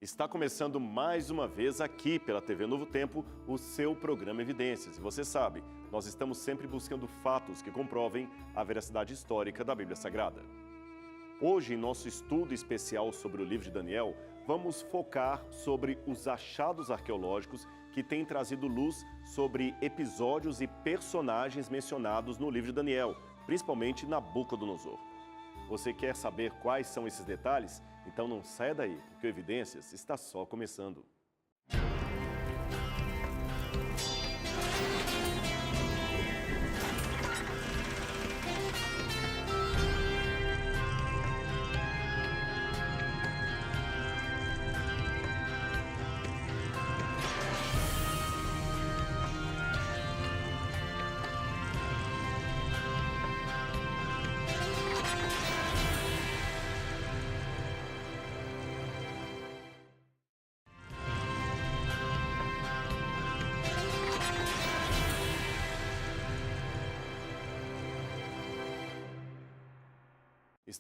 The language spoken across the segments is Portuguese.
Está começando mais uma vez aqui pela TV Novo Tempo o seu programa Evidências. E você sabe, nós estamos sempre buscando fatos que comprovem a veracidade histórica da Bíblia Sagrada. Hoje, em nosso estudo especial sobre o livro de Daniel, vamos focar sobre os achados arqueológicos que têm trazido luz sobre episódios e personagens mencionados no livro de Daniel, principalmente Nabucodonosor. Você quer saber quais são esses detalhes? Então não saia daí, porque o Evidências está só começando.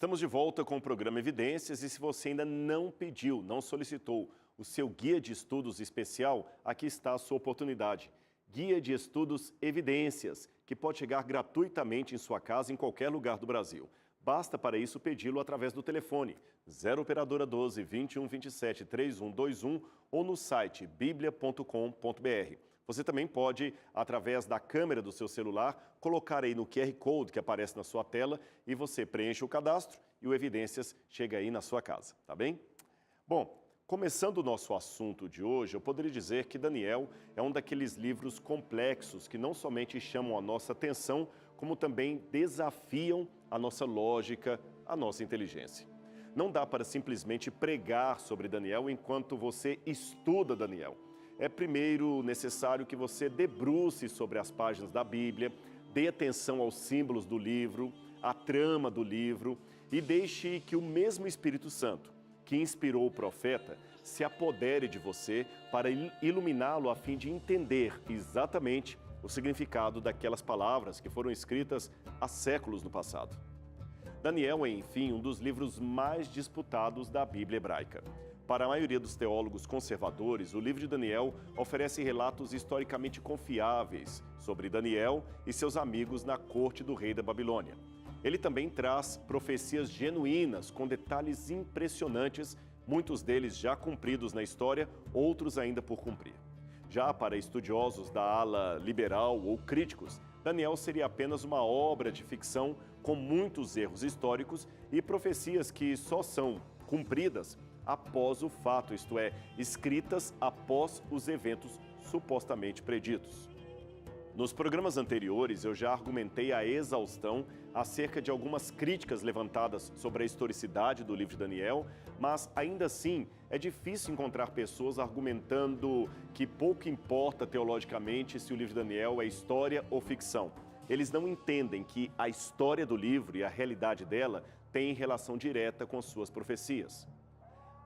Estamos de volta com o programa Evidências e se você ainda não pediu, não solicitou o seu guia de estudos especial, aqui está a sua oportunidade. Guia de Estudos Evidências, que pode chegar gratuitamente em sua casa em qualquer lugar do Brasil. Basta para isso pedi-lo através do telefone 0 operadora 12 21 27 3121 ou no site biblia.com.br. Você também pode, através da câmera do seu celular, colocar aí no QR Code que aparece na sua tela e você preenche o cadastro e o Evidências chega aí na sua casa, tá bem? Bom, começando o nosso assunto de hoje, eu poderia dizer que Daniel é um daqueles livros complexos que não somente chamam a nossa atenção, como também desafiam a nossa lógica, a nossa inteligência. Não dá para simplesmente pregar sobre Daniel enquanto você estuda Daniel. É primeiro necessário que você debruce sobre as páginas da Bíblia, dê atenção aos símbolos do livro, à trama do livro e deixe que o mesmo Espírito Santo, que inspirou o profeta, se apodere de você para iluminá-lo a fim de entender exatamente o significado daquelas palavras que foram escritas há séculos no passado. Daniel é, enfim, um dos livros mais disputados da Bíblia hebraica. Para a maioria dos teólogos conservadores, o livro de Daniel oferece relatos historicamente confiáveis sobre Daniel e seus amigos na corte do rei da Babilônia. Ele também traz profecias genuínas, com detalhes impressionantes, muitos deles já cumpridos na história, outros ainda por cumprir. Já para estudiosos da ala liberal ou críticos, Daniel seria apenas uma obra de ficção com muitos erros históricos e profecias que só são cumpridas após o fato, isto é, escritas após os eventos supostamente preditos. Nos programas anteriores, eu já argumentei a exaustão acerca de algumas críticas levantadas sobre a historicidade do livro de Daniel, mas ainda assim é difícil encontrar pessoas argumentando que pouco importa teologicamente se o livro de Daniel é história ou ficção. Eles não entendem que a história do livro e a realidade dela têm relação direta com suas profecias.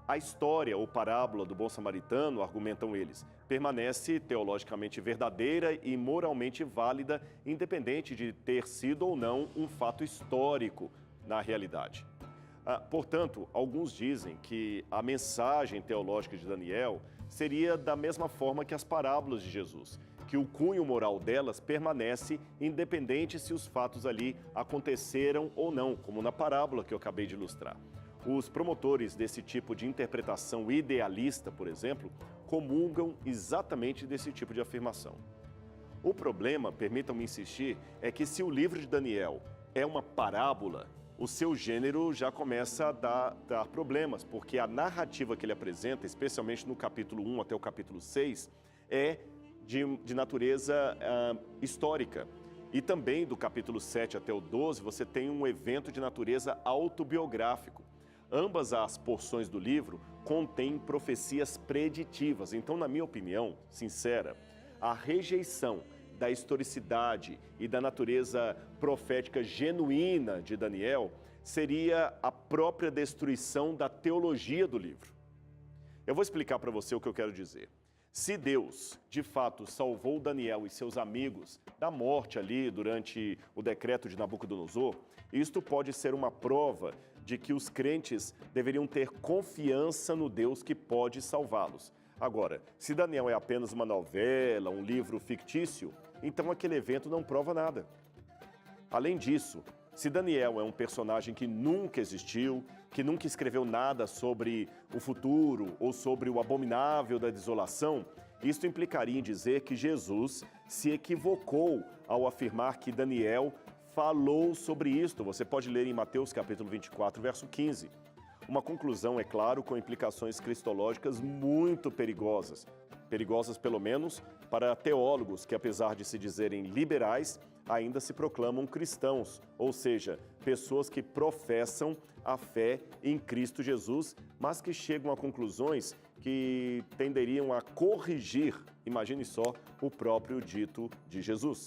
A história ou parábola do bom samaritano, argumentam eles, permanece teologicamente verdadeira e moralmente válida, independente de ter sido ou não um fato histórico na realidade. Portanto, alguns dizem que a mensagem teológica de Daniel seria da mesma forma que as parábolas de Jesus, que o cunho moral delas permanece independente se os fatos ali aconteceram ou não, como na parábola que eu acabei de ilustrar. Os promotores desse tipo de interpretação idealista, por exemplo, comungam exatamente desse tipo de afirmação. O problema, permitam-me insistir, é que se o livro de Daniel é uma parábola, o seu gênero já começa a dar problemas, porque a narrativa que ele apresenta, especialmente no capítulo 1 até o capítulo 6, é de natureza histórica. E também do capítulo 7 até o 12, você tem um evento de natureza autobiográfico. Ambas as porções do livro contêm profecias preditivas. Então, na minha opinião sincera, a rejeição da historicidade e da natureza profética genuína de Daniel seria a própria destruição da teologia do livro. Eu vou explicar para você o que eu quero dizer. Se Deus, de fato, salvou Daniel e seus amigos da morte ali durante o decreto de Nabucodonosor, isto pode ser uma prova de que os crentes deveriam ter confiança no Deus que pode salvá-los. Agora, se Daniel é apenas uma novela, um livro fictício, então aquele evento não prova nada. Além disso, se Daniel é um personagem que nunca existiu, que nunca escreveu nada sobre o futuro ou sobre o abominável da desolação, isto implicaria em dizer que Jesus se equivocou ao afirmar que Daniel falou sobre isto. Você pode ler em Mateus capítulo 24, verso 15. Uma conclusão, é claro, com implicações cristológicas muito perigosas. Perigosas, pelo menos, para teólogos que, apesar de se dizerem liberais, ainda se proclamam cristãos, ou seja, pessoas que professam a fé em Cristo Jesus, mas que chegam a conclusões que tenderiam a corrigir, imagine só, o próprio dito de Jesus.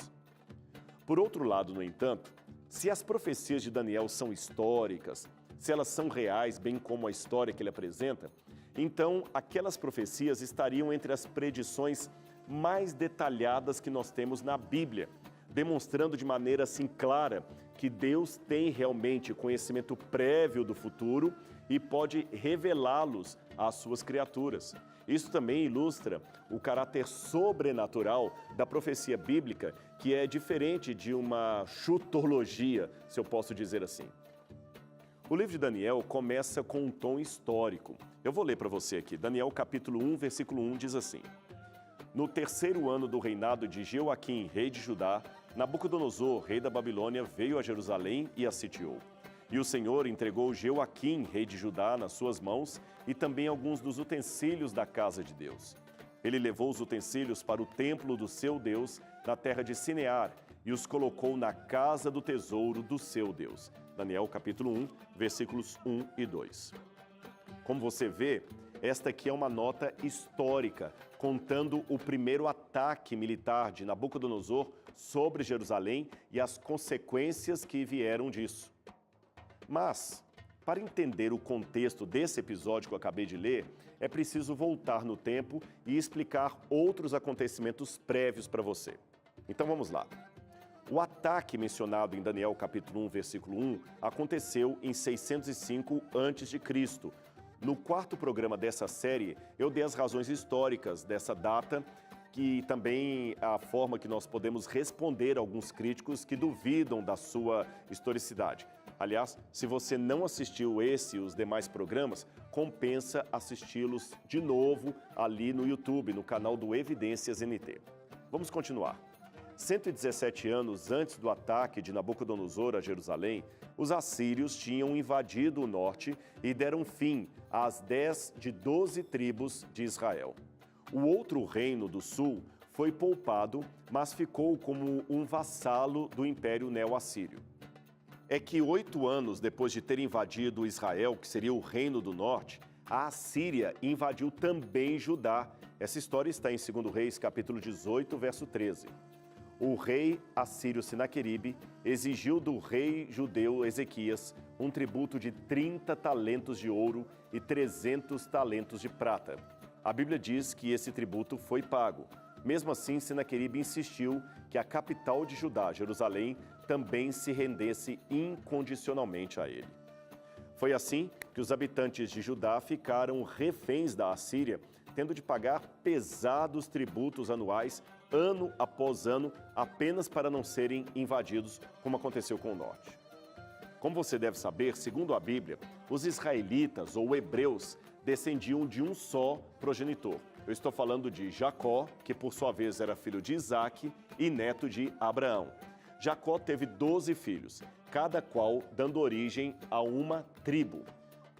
Por outro lado, no entanto, se as profecias de Daniel são históricas, se elas são reais, bem como a história que ele apresenta, então aquelas profecias estariam entre as predições mais detalhadas que nós temos na Bíblia, demonstrando de maneira assim clara que Deus tem realmente conhecimento prévio do futuro e pode revelá-los às suas criaturas. Isso também ilustra o caráter sobrenatural da profecia bíblica, que é diferente de uma chutologia, se eu posso dizer assim. O livro de Daniel começa com um tom histórico. Eu vou ler para você aqui. Daniel capítulo 1, versículo 1 diz assim: No terceiro ano do reinado de Jeoaquim, rei de Judá, Nabucodonosor, rei da Babilônia, veio a Jerusalém e a sitiou. E o Senhor entregou Jeoaquim, rei de Judá, nas suas mãos e também alguns dos utensílios da casa de Deus. Ele levou os utensílios para o templo do seu Deus, na terra de Sinear, e os colocou na casa do tesouro do seu Deus. Daniel capítulo 1, versículos 1 e 2. Como você vê, esta aqui é uma nota histórica, contando o primeiro ataque militar de Nabucodonosor sobre Jerusalém e as consequências que vieram disso. Mas, para entender o contexto desse episódio que eu acabei de ler, é preciso voltar no tempo e explicar outros acontecimentos prévios para você. Então vamos lá. O ataque mencionado em Daniel capítulo 1, versículo 1, aconteceu em 605 a.C., No quarto programa dessa série, eu dei as razões históricas dessa data, que também a forma que nós podemos responder a alguns críticos que duvidam da sua historicidade. Aliás, se você não assistiu esse e os demais programas, compensa assisti-los de novo ali no YouTube, no canal do Evidências NT. Vamos continuar. 117 anos antes do ataque de Nabucodonosor a Jerusalém, os assírios tinham invadido o norte e deram fim às 10 de 12 tribos de Israel. O outro reino do sul foi poupado, mas ficou como um vassalo do Império Neo-Assírio. É que 8 anos depois de ter invadido Israel, que seria o reino do norte, a Assíria invadiu também Judá. Essa história está em 2 Reis, capítulo 18, verso 13. O rei assírio Sinaqueribe exigiu do rei judeu Ezequias um tributo de 30 talentos de ouro e 300 talentos de prata. A Bíblia diz que esse tributo foi pago. Mesmo assim, Sinaqueribe insistiu que a capital de Judá, Jerusalém, também se rendesse incondicionalmente a ele. Foi assim que os habitantes de Judá ficaram reféns da Assíria, tendo de pagar pesados tributos anuais, ano após ano, apenas para não serem invadidos, como aconteceu com o norte. Como você deve saber, segundo a Bíblia, os israelitas ou hebreus descendiam de um só progenitor. Eu estou falando de Jacó, que por sua vez era filho de Isaque e neto de Abraão. Jacó teve 12 filhos, cada qual dando origem a uma tribo.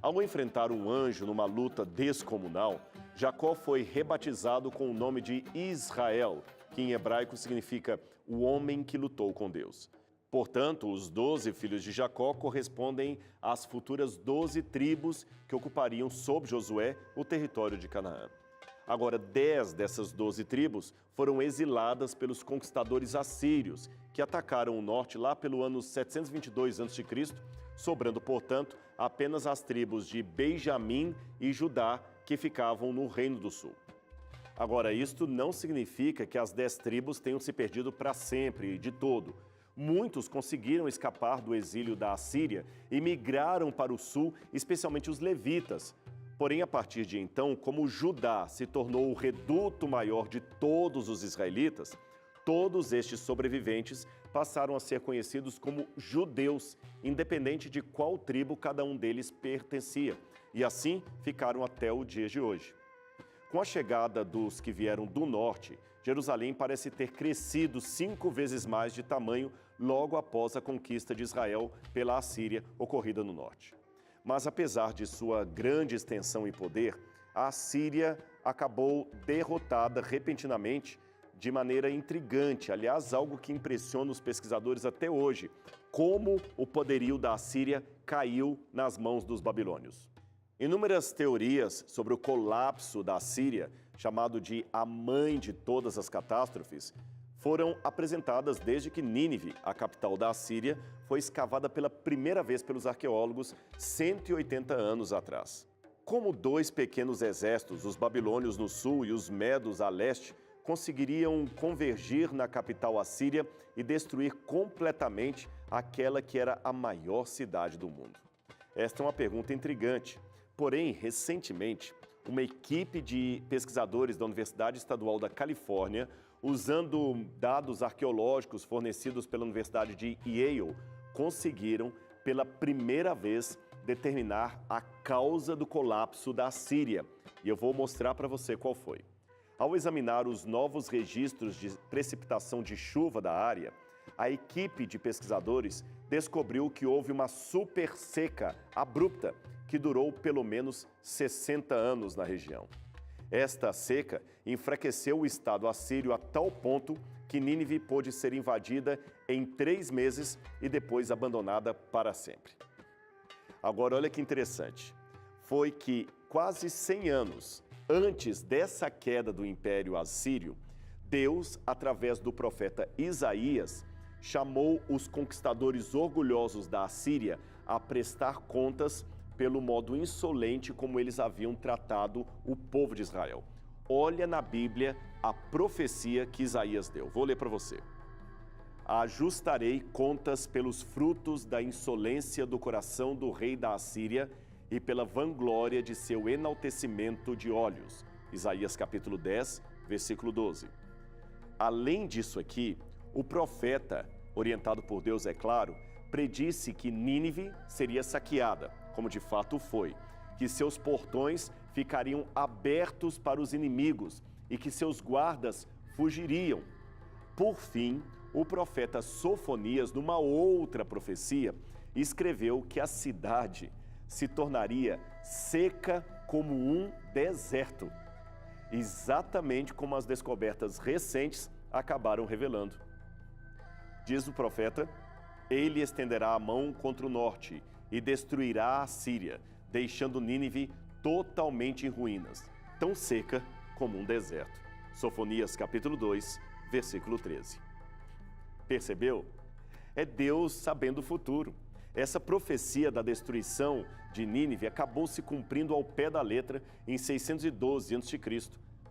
Ao enfrentar um anjo numa luta descomunal, Jacó foi rebatizado com o nome de Israel, que em hebraico significa o homem que lutou com Deus. Portanto, os 12 filhos de Jacó correspondem às futuras 12 tribos que ocupariam sob Josué o território de Canaã. Agora, 10 dessas 12 tribos foram exiladas pelos conquistadores assírios, que atacaram o norte lá pelo ano 722 a.C., sobrando, portanto, apenas as tribos de Benjamim e Judá, que ficavam no Reino do Sul. Agora, isto não significa que as 10 tribos tenham se perdido para sempre e de todo. Muitos conseguiram escapar do exílio da Assíria e migraram para o sul, especialmente os levitas. Porém, a partir de então, como Judá se tornou o reduto maior de todos os israelitas, todos estes sobreviventes passaram a ser conhecidos como judeus, independente de qual tribo cada um deles pertencia, e assim ficaram até o dia de hoje. Com a chegada dos que vieram do norte, Jerusalém parece ter crescido 5 vezes mais de tamanho logo após a conquista de Israel pela Assíria, ocorrida no norte. Mas apesar de sua grande extensão e poder, a Assíria acabou derrotada repentinamente de maneira intrigante, aliás, algo que impressiona os pesquisadores até hoje, como o poderio da Assíria caiu nas mãos dos babilônios. Inúmeras teorias sobre o colapso da Assíria, chamado de a mãe de todas as catástrofes, foram apresentadas desde que Nínive, a capital da Assíria, foi escavada pela primeira vez pelos arqueólogos 180 anos atrás. Como 2 pequenos exércitos, os babilônios no sul e os medos a leste, conseguiriam convergir na capital assíria e destruir completamente aquela que era a maior cidade do mundo? Esta é uma pergunta intrigante. Porém, recentemente, uma equipe de pesquisadores da Universidade Estadual da Califórnia, usando dados arqueológicos fornecidos pela Universidade de Yale, conseguiram, pela primeira vez, determinar a causa do colapso da Assíria. E eu vou mostrar para você qual foi. Ao examinar os novos registros de precipitação de chuva da área, a equipe de pesquisadores descobriu que houve uma super seca abrupta que durou pelo menos 60 anos na região. Esta seca enfraqueceu o estado assírio a tal ponto que Nínive pôde ser invadida em 3 meses e depois abandonada para sempre. Agora, olha que interessante. Foi que quase 100 anos antes dessa queda do Império Assírio, Deus, através do profeta Isaías, chamou os conquistadores orgulhosos da Assíria a prestar contas pelo modo insolente como eles haviam tratado o povo de Israel. Olha na Bíblia a profecia que Isaías deu. Vou ler para você. Ajustarei contas pelos frutos da insolência do coração do rei da Assíria e pela vanglória de seu enaltecimento de olhos. Isaías capítulo 10, versículo 12. Além disso aqui, o profeta, orientado por Deus, é claro, predisse que Nínive seria saqueada, como de fato foi, que seus portões ficariam abertos para os inimigos e que seus guardas fugiriam. Por fim, o profeta Sofonias, numa outra profecia, escreveu que a cidade se tornaria seca como um deserto, exatamente como as descobertas recentes acabaram revelando. Diz o profeta: ele estenderá a mão contra o norte e destruirá a Síria, deixando Nínive totalmente em ruínas, tão seca como um deserto. Sofonias capítulo 2, versículo 13. Percebeu? É Deus sabendo o futuro. Essa profecia da destruição de Nínive acabou se cumprindo ao pé da letra em 612 a.C.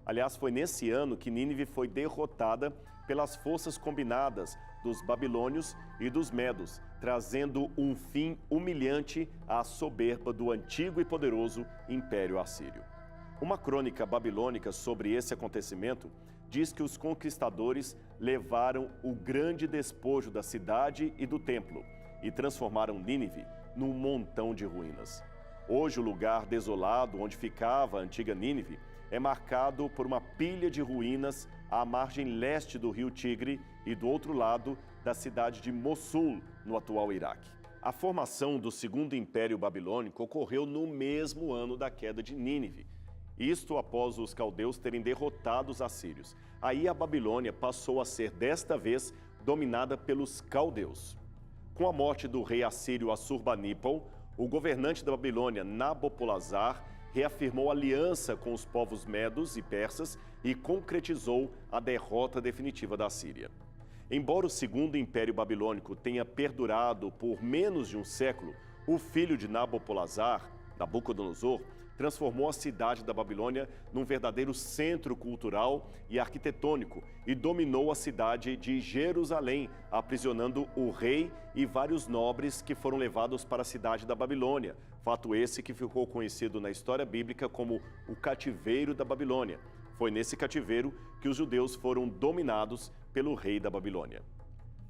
Aliás, foi nesse ano que Nínive foi derrotada pelas forças combinadas dos babilônios e dos medos, trazendo um fim humilhante à soberba do antigo e poderoso Império Assírio. Uma crônica babilônica sobre esse acontecimento diz que os conquistadores levaram o grande despojo da cidade e do templo e transformaram Nínive num montão de ruínas. Hoje, o lugar desolado onde ficava a antiga Nínive é marcado por uma pilha de ruínas à margem leste do rio Tigre e do outro lado da cidade de Mossul, no atual Iraque. A formação do Segundo Império Babilônico ocorreu no mesmo ano da queda de Nínive, isto após os caldeus terem derrotado os assírios. Aí a Babilônia passou a ser, desta vez, dominada pelos caldeus. Com a morte do rei assírio Assurbanipal, o governante da Babilônia, Nabopolassar, reafirmou aliança com os povos medos e persas e concretizou a derrota definitiva da Assíria. Embora o Segundo Império Babilônico tenha perdurado por menos de um século, o filho de Nabopolassar, Nabucodonosor, transformou a cidade da Babilônia num verdadeiro centro cultural e arquitetônico e dominou a cidade de Jerusalém, aprisionando o rei e vários nobres que foram levados para a cidade da Babilônia. Fato esse que ficou conhecido na história bíblica como o cativeiro da Babilônia. Foi nesse cativeiro que os judeus foram dominados pelo rei da Babilônia.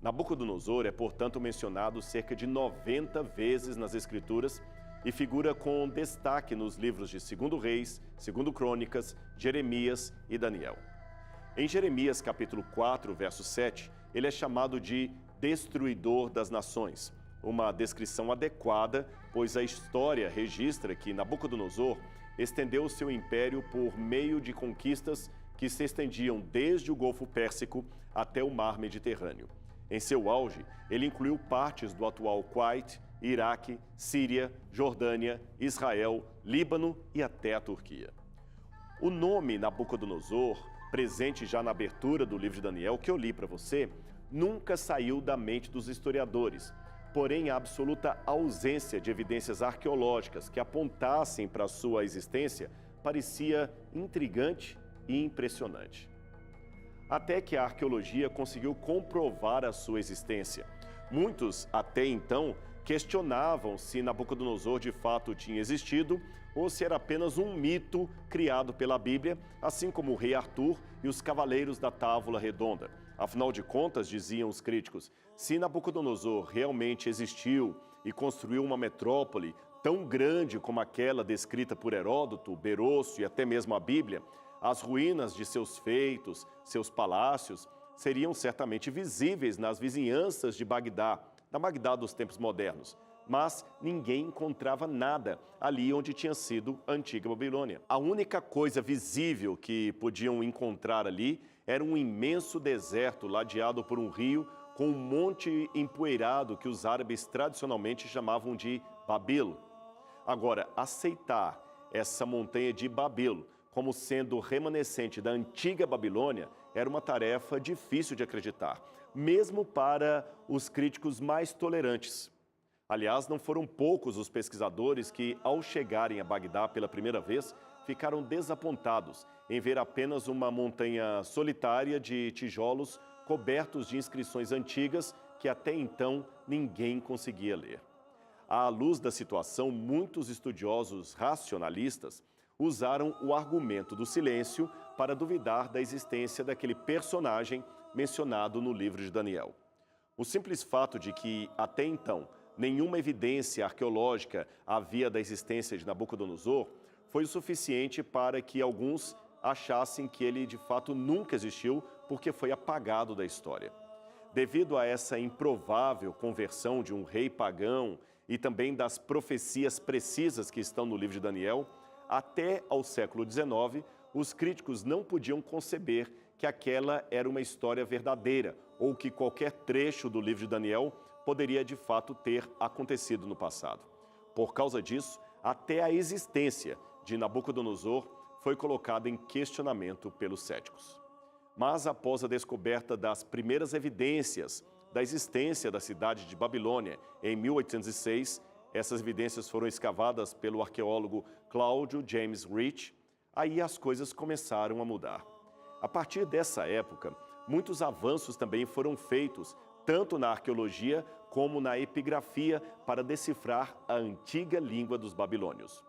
Nabucodonosor é, portanto, mencionado cerca de 90 vezes nas Escrituras e figura com destaque nos livros de 2 Reis, 2 Crônicas, Jeremias e Daniel. Em Jeremias capítulo 4, verso 7, ele é chamado de destruidor das nações, uma descrição adequada, pois a história registra que Nabucodonosor estendeu o seu império por meio de conquistas que se estendiam desde o Golfo Pérsico até o Mar Mediterrâneo. Em seu auge, ele incluiu partes do atual Kuwait, Iraque, Síria, Jordânia, Israel, Líbano e até a Turquia. O nome Nabucodonosor, presente já na abertura do livro de Daniel, que eu li para você, nunca saiu da mente dos historiadores. Porém, a absoluta ausência de evidências arqueológicas que apontassem para sua existência parecia intrigante e impressionante. Até que a arqueologia conseguiu comprovar a sua existência. Muitos, até então, questionavam se Nabucodonosor de fato tinha existido ou se era apenas um mito criado pela Bíblia, assim como o rei Arthur e os cavaleiros da Távola Redonda. Afinal de contas, diziam os críticos, se Nabucodonosor realmente existiu e construiu uma metrópole tão grande como aquela descrita por Heródoto, Berosso e até mesmo a Bíblia, as ruínas de seus feitos, seus palácios, seriam certamente visíveis nas vizinhanças de Bagdá, na Bagdá dos tempos modernos. Mas ninguém encontrava nada ali onde tinha sido a antiga Babilônia. A única coisa visível que podiam encontrar ali era um imenso deserto ladeado por um rio com um monte empoeirado que os árabes tradicionalmente chamavam de Babilo. Agora, aceitar essa montanha de Babilo como sendo remanescente da antiga Babilônia era uma tarefa difícil de acreditar, mesmo para os críticos mais tolerantes. Aliás, não foram poucos os pesquisadores que, ao chegarem a Bagdá pela primeira vez, ficaram desapontados em ver apenas uma montanha solitária de tijolos cobertos de inscrições antigas que até então ninguém conseguia ler. À luz da situação, muitos estudiosos racionalistas usaram o argumento do silêncio para duvidar da existência daquele personagem mencionado no livro de Daniel. O simples fato de que, até então, nenhuma evidência arqueológica havia da existência de Nabucodonosor foi o suficiente para que alguns achassem que ele de fato nunca existiu porque foi apagado da história. Devido a essa improvável conversão de um rei pagão e também das profecias precisas que estão no livro de Daniel, até ao século XIX, os críticos não podiam conceber que aquela era uma história verdadeira ou que qualquer trecho do livro de Daniel poderia de fato ter acontecido no passado. Por causa disso, até a existência de Nabucodonosor foi colocada em questionamento pelos céticos. Mas após a descoberta das primeiras evidências da existência da cidade de Babilônia em 1806, essas evidências foram escavadas pelo arqueólogo Claudio James Rich, aí as coisas começaram a mudar. A partir dessa época, muitos avanços também foram feitos, tanto na arqueologia como na epigrafia, para decifrar a antiga língua dos babilônios.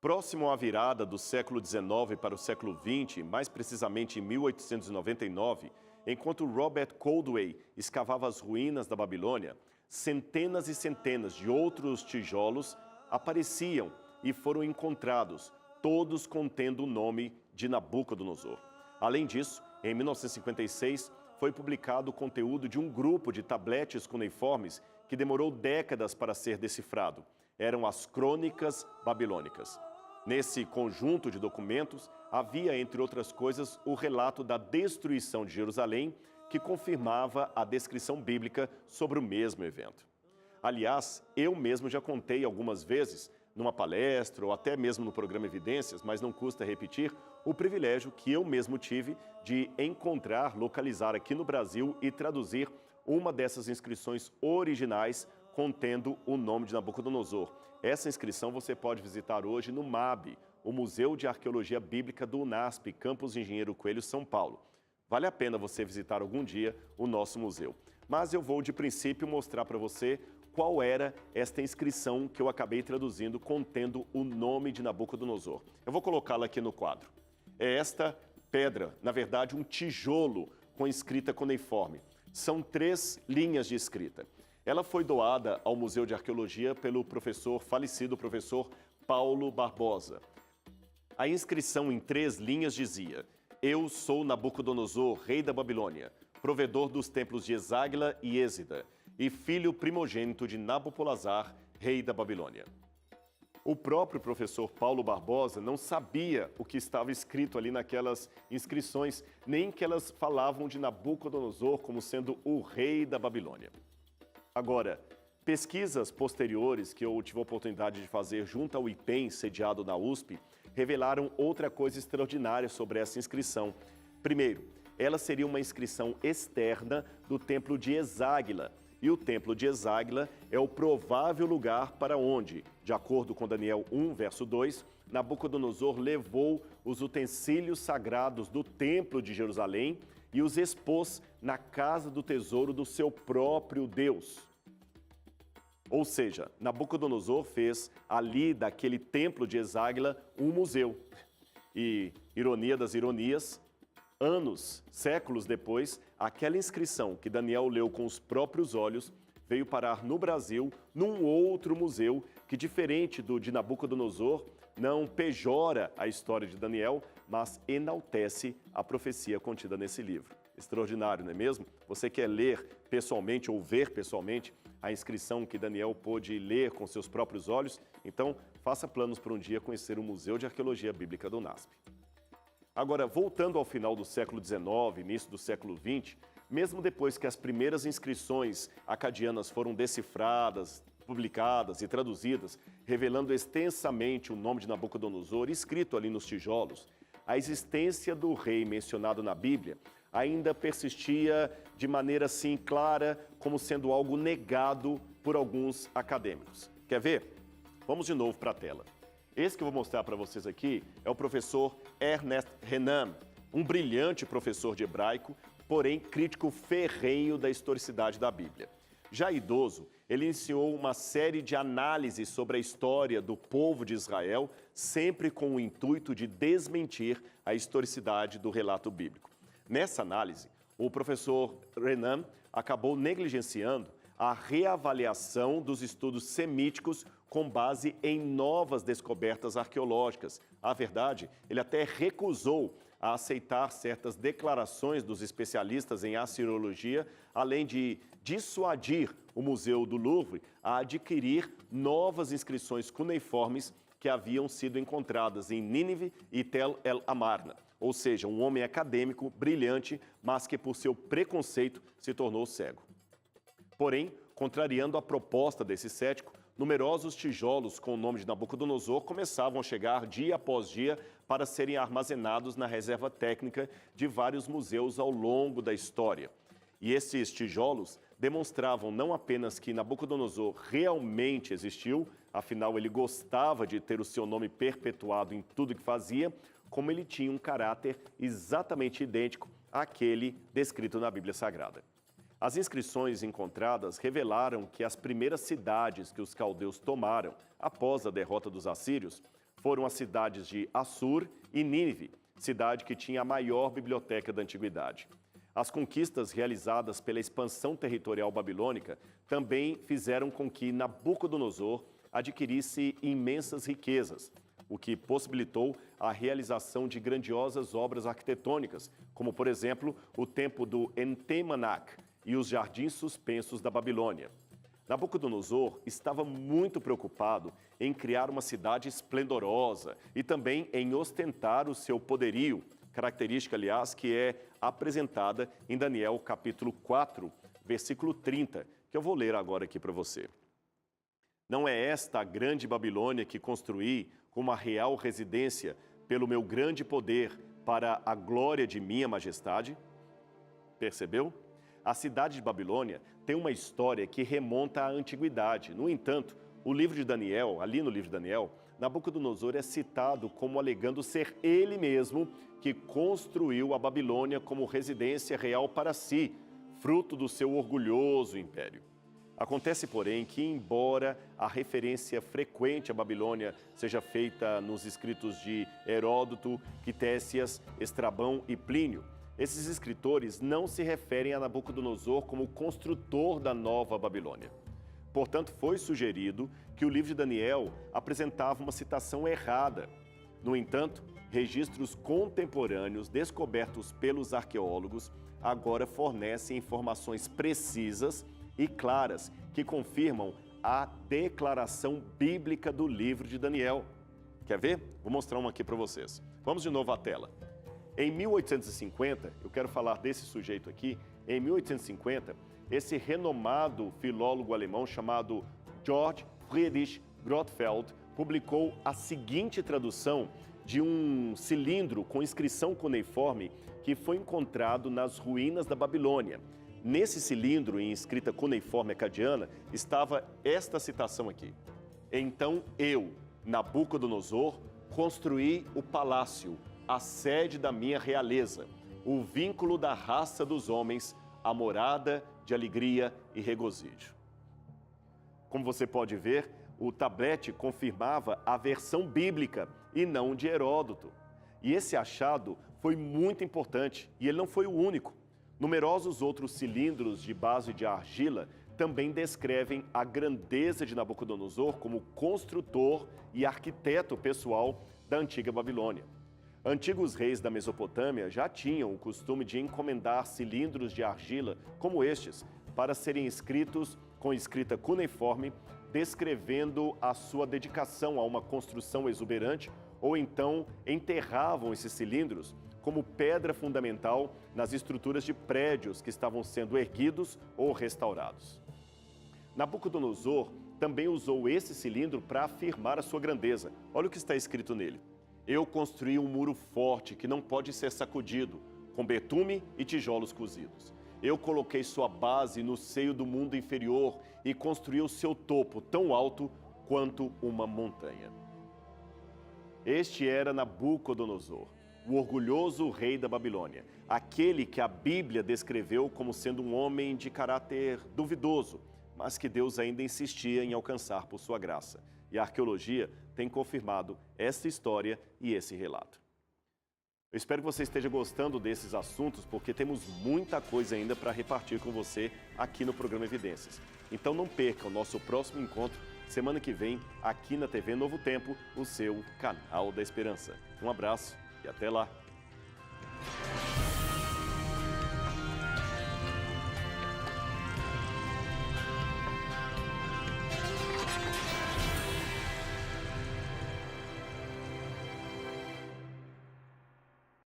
Próximo à virada do século XIX para o século XX, mais precisamente em 1899, enquanto Robert Coldway escavava as ruínas da Babilônia, centenas e centenas de outros tijolos apareciam e foram encontrados, todos contendo o nome de Nabucodonosor. Além disso, em 1956, foi publicado o conteúdo de um grupo de tabletes cuneiformes que demorou décadas para ser decifrado. Eram as Crônicas Babilônicas. Nesse conjunto de documentos, havia, entre outras coisas, o relato da destruição de Jerusalém, que confirmava a descrição bíblica sobre o mesmo evento. Aliás, eu mesmo já contei algumas vezes, numa palestra ou até mesmo no programa Evidências, mas não custa repetir, o privilégio que eu mesmo tive de encontrar, localizar aqui no Brasil e traduzir uma dessas inscrições originais contendo o nome de Nabucodonosor. Essa inscrição você pode visitar hoje no MAB, o Museu de Arqueologia Bíblica do UNASP, Campus Engenheiro Coelho, São Paulo. Vale a pena você visitar algum dia o nosso museu. Mas eu vou, de princípio, mostrar para você qual era esta inscrição que eu acabei traduzindo, contendo o nome de Nabucodonosor. Eu vou colocá-la aqui no quadro. É esta pedra, na verdade, um tijolo com escrita cuneiforme. São 3 linhas de escrita. Ela foi doada ao Museu de Arqueologia pelo falecido professor Paulo Barbosa. A inscrição em 3 linhas dizia: Eu sou Nabucodonosor, rei da Babilônia, provedor dos templos de Eságila e Êsida, e filho primogênito de Nabopolassar, rei da Babilônia. O próprio professor Paulo Barbosa não sabia o que estava escrito ali naquelas inscrições, nem que elas falavam de Nabucodonosor como sendo o rei da Babilônia. Agora, pesquisas posteriores que eu tive a oportunidade de fazer junto ao IPEM, sediado na USP, revelaram outra coisa extraordinária sobre essa inscrição. Primeiro, ela seria uma inscrição externa do templo de Eságila. E o templo de Eságila é o provável lugar para onde, de acordo com Daniel 1, verso 2, Nabucodonosor levou os utensílios sagrados do templo de Jerusalém e os expôs na casa do tesouro do seu próprio Deus. Ou seja, Nabucodonosor fez ali daquele templo de Eságila um museu. E, ironia das ironias, séculos depois, aquela inscrição que Daniel leu com os próprios olhos veio parar no Brasil, num outro museu que, diferente do de Nabucodonosor, não pejora a história de Daniel, mas enaltece a profecia contida nesse livro. Extraordinário, não é mesmo? Você quer ler pessoalmente ou ver pessoalmente a inscrição que Daniel pôde ler com seus próprios olhos? Então, faça planos para um dia conhecer o Museu de Arqueologia Bíblica do UNASP. Agora, voltando ao final do século XIX, início do século XX, mesmo depois que as primeiras inscrições acadianas foram decifradas, publicadas e traduzidas, revelando extensamente o nome de Nabucodonosor, escrito ali nos tijolos, a existência do rei mencionado na Bíblia ainda persistia de maneira assim clara, como sendo algo negado por alguns acadêmicos. Quer ver? Vamos de novo para a tela. Esse que eu vou mostrar para vocês aqui é o professor Ernest Renan, um brilhante professor de hebraico, porém crítico ferrenho da historicidade da Bíblia. Já idoso, ele iniciou uma série de análises sobre a história do povo de Israel, sempre com o intuito de desmentir a historicidade do relato bíblico. Nessa análise, o professor Renan acabou negligenciando a reavaliação dos estudos semíticos com base em novas descobertas arqueológicas. A verdade, ele até recusou a aceitar certas declarações dos especialistas em assiriologia, além de dissuadir o Museu do Louvre a adquirir novas inscrições cuneiformes que haviam sido encontradas em Nínive e Tel El Amarna. Ou seja, um homem acadêmico, brilhante, mas que por seu preconceito se tornou cego. Porém, contrariando a proposta desse cético, numerosos tijolos com o nome de Nabucodonosor começavam a chegar dia após dia para serem armazenados na reserva técnica de vários museus ao longo da história. E esses tijolos demonstravam não apenas que Nabucodonosor realmente existiu, afinal ele gostava de ter o seu nome perpetuado em tudo que fazia, como ele tinha um caráter exatamente idêntico àquele descrito na Bíblia Sagrada. As inscrições encontradas revelaram que as primeiras cidades que os caldeus tomaram após a derrota dos assírios foram as cidades de Assur e Nínive, cidade que tinha a maior biblioteca da antiguidade. As conquistas realizadas pela expansão territorial babilônica também fizeram com que Nabucodonosor adquirisse imensas riquezas, o que possibilitou a realização de grandiosas obras arquitetônicas, como, por exemplo, o Templo do Entemanach e os Jardins Suspensos da Babilônia. Nabucodonosor estava muito preocupado em criar uma cidade esplendorosa e também em ostentar o seu poderio, característica, aliás, que é apresentada em Daniel capítulo 4, versículo 30, que eu vou ler agora aqui para você. Não é esta a grande Babilônia que construí como a real residência pelo meu grande poder para a glória de minha majestade? Percebeu? A cidade de Babilônia tem uma história que remonta à antiguidade. No entanto, o livro de Daniel, ali no livro de Daniel, Nabucodonosor é citado como alegando ser ele mesmo que construiu a Babilônia como residência real para si, fruto do seu orgulhoso império. Acontece, porém, que embora a referência frequente à Babilônia seja feita nos escritos de Heródoto, Quitésias, Estrabão e Plínio, esses escritores não se referem a Nabucodonosor como construtor da nova Babilônia. Portanto, foi sugerido que o livro de Daniel apresentava uma citação errada. No entanto, registros contemporâneos descobertos pelos arqueólogos agora fornecem informações precisas e claras que confirmam a declaração bíblica do livro de Daniel. Quer ver? Vou mostrar uma aqui para vocês. Vamos de novo à tela. Em 1850, eu quero falar desse sujeito aqui, em 1850, esse renomado filólogo alemão chamado Georg Friedrich Grotefeld publicou a seguinte tradução de um cilindro com inscrição cuneiforme que foi encontrado nas ruínas da Babilônia. Nesse cilindro, em escrita cuneiforme acadiana, estava esta citação aqui. Então eu, Nabucodonosor, construí o palácio, a sede da minha realeza, o vínculo da raça dos homens, a morada de alegria e regozijo. Como você pode ver, o tablete confirmava a versão bíblica e não de Heródoto. E esse achado foi muito importante e ele não foi o único. Numerosos outros cilindros de base de argila também descrevem a grandeza de Nabucodonosor como construtor e arquiteto pessoal da antiga Babilônia. Antigos reis da Mesopotâmia já tinham o costume de encomendar cilindros de argila como estes para serem escritos com escrita cuneiforme, descrevendo a sua dedicação a uma construção exuberante, ou então enterravam esses cilindros como pedra fundamental nas estruturas de prédios que estavam sendo erguidos ou restaurados. Nabucodonosor também usou esse cilindro para afirmar a sua grandeza. Olha o que está escrito nele. Eu construí um muro forte que não pode ser sacudido, com betume e tijolos cozidos. Eu coloquei sua base no seio do mundo inferior e construí o seu topo tão alto quanto uma montanha. Este era Nabucodonosor, o orgulhoso rei da Babilônia, aquele que a Bíblia descreveu como sendo um homem de caráter duvidoso, mas que Deus ainda insistia em alcançar por sua graça. E a arqueologia tem confirmado essa história e esse relato. Eu espero que você esteja gostando desses assuntos, porque temos muita coisa ainda para repartir com você aqui no programa Evidências. Então não perca o nosso próximo encontro, semana que vem, aqui na TV Novo Tempo, o seu canal da Esperança. Um abraço e até lá!